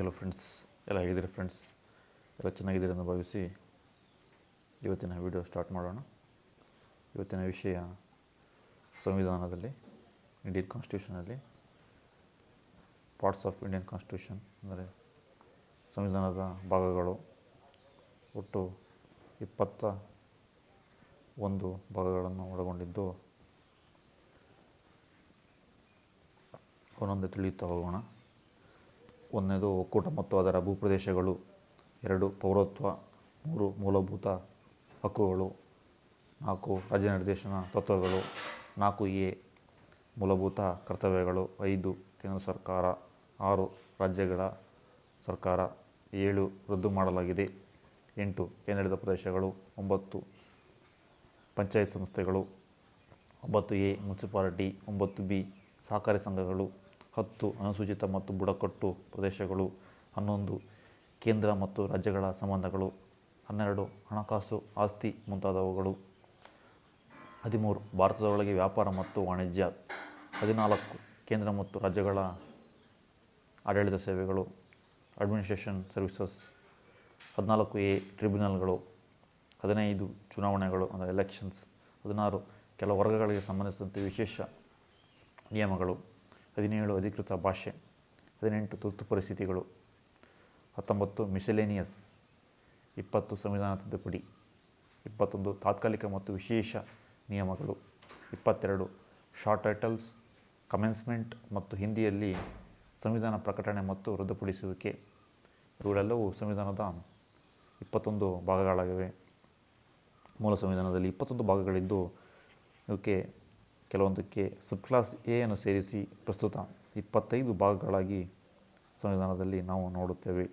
Hello friends, ಎಲ್ಲ ಹೇಗಿದ್ದೀರಿ friends? ಎಲ್ಲ ಚೆನ್ನಾಗಿದ್ದೀರಿ ಎಂದು ಭಾವಿಸಿ ಇವತ್ತಿನ ವಿಡಿಯೋ ಸ್ಟಾರ್ಟ್ ಮಾಡೋಣ. ಇವತ್ತಿನ ವಿಷಯ ಸಂವಿಧಾನದಲ್ಲಿ, ಇಂಡಿಯನ್ ಕಾನ್ಸ್ಟಿಟ್ಯೂಷನಲ್ಲಿ ಪಾರ್ಟ್ಸ್ ಆಫ್ ಇಂಡಿಯನ್ ಕಾನ್ಸ್ಟಿಟ್ಯೂಷನ್ ಅಂದರೆ ಸಂವಿಧಾನದ ಭಾಗಗಳು. ಒಟ್ಟು 21 ಭಾಗಗಳನ್ನು ಒಳಗೊಂಡಿದ್ದು ಒಂದೊಂದೇ ತಿಳಿಯುತ್ತಾ ಹೋಗೋಣ. ಒಂದನೇದು ಒಕ್ಕೂಟ ಮತ್ತು ಅದರ ಭೂಪ್ರದೇಶಗಳು, 2 ಪೌರತ್ವ, 3 ಮೂಲಭೂತ ಹಕ್ಕುಗಳು, 4 ರಾಜ್ಯ ನಿರ್ದೇಶನ ತತ್ವಗಳು, 4A ಮೂಲಭೂತ ಕರ್ತವ್ಯಗಳು, 5 ಕೇಂದ್ರ ಸರ್ಕಾರ, 6 ರಾಜ್ಯಗಳ ಸರ್ಕಾರ, 7 ರದ್ದು ಮಾಡಲಾಗಿದೆ, 8 ಕೇಂದ್ರಾಡಳಿತ ಪ್ರದೇಶಗಳು, 9 ಪಂಚಾಯತ್ ಸಂಸ್ಥೆಗಳು, 9A ಮುನ್ಸಿಪಾಲಿಟಿ, 9B ಸಹಕಾರಿ ಸಂಘಗಳು, 10 ಅನುಸೂಚಿತ ಮತ್ತು ಬುಡಕಟ್ಟು ಪ್ರದೇಶಗಳು, 11 ಕೇಂದ್ರ ಮತ್ತು ರಾಜ್ಯಗಳ ಸಂಬಂಧಗಳು, 12 ಹಣಕಾಸು, ಆಸ್ತಿ ಮುಂತಾದವುಗಳು, 13 ಭಾರತದೊಳಗೆ ವ್ಯಾಪಾರ ಮತ್ತು ವಾಣಿಜ್ಯ, 14 ಕೇಂದ್ರ ಮತ್ತು ರಾಜ್ಯಗಳ ಆಡಳಿತ ಸೇವೆಗಳು, ಅಡ್ಮಿನಿಸ್ಟ್ರೇಷನ್ ಸರ್ವಿಸಸ್, 14A ಟ್ರಿಬ್ಯುನಲ್ಗಳು, 15 ಚುನಾವಣೆಗಳು ಅಂದರೆ ಎಲೆಕ್ಷನ್ಸ್, 16 ಕೆಲ ವರ್ಗಗಳಿಗೆ ಸಂಬಂಧಿಸಿದಂತೆ ವಿಶೇಷ ನಿಯಮಗಳು, 17 ಅಧಿಕೃತ ಭಾಷೆ, 18 ತುರ್ತು ಪರಿಸ್ಥಿತಿಗಳು, 19 ಮಿಸೆಲೇನಿಯಸ್, 20 ಸಂವಿಧಾನ ತಿದ್ದುಪಡಿ, 21 ತಾತ್ಕಾಲಿಕ ಮತ್ತು ವಿಶೇಷ ನಿಯಮಗಳು, 22 ಶಾರ್ಟ್ ಟೈಟಲ್ಸ್, ಕಮೆನ್ಸ್ಮೆಂಟ್ ಮತ್ತು ಹಿಂದಿಯಲ್ಲಿ ಸಂವಿಧಾನ ಪ್ರಕಟಣೆ ಮತ್ತು ರದ್ದುಪಡಿಸುವಿಕೆ. ಇವುಗಳೆಲ್ಲವೂ ಸಂವಿಧಾನದ 21 ಭಾಗಗಳಾಗಿವೆ. ಮೂಲ ಸಂವಿಧಾನದಲ್ಲಿ 21 ಭಾಗಗಳಿದ್ದು ಇವಕ್ಕೆ ಕೆಲವೊಂದಕ್ಕೆ ಸಬ್ ಕ್ಲಾಸ್ ಎ ಅನ್ನು ಸೇರಿಸಿ ಪ್ರಸ್ತುತ 25 ಭಾಗಗಳಾಗಿ ಸಂವಿಧಾನದಲ್ಲಿ ನಾವು ನೋಡುತ್ತೇವೆ.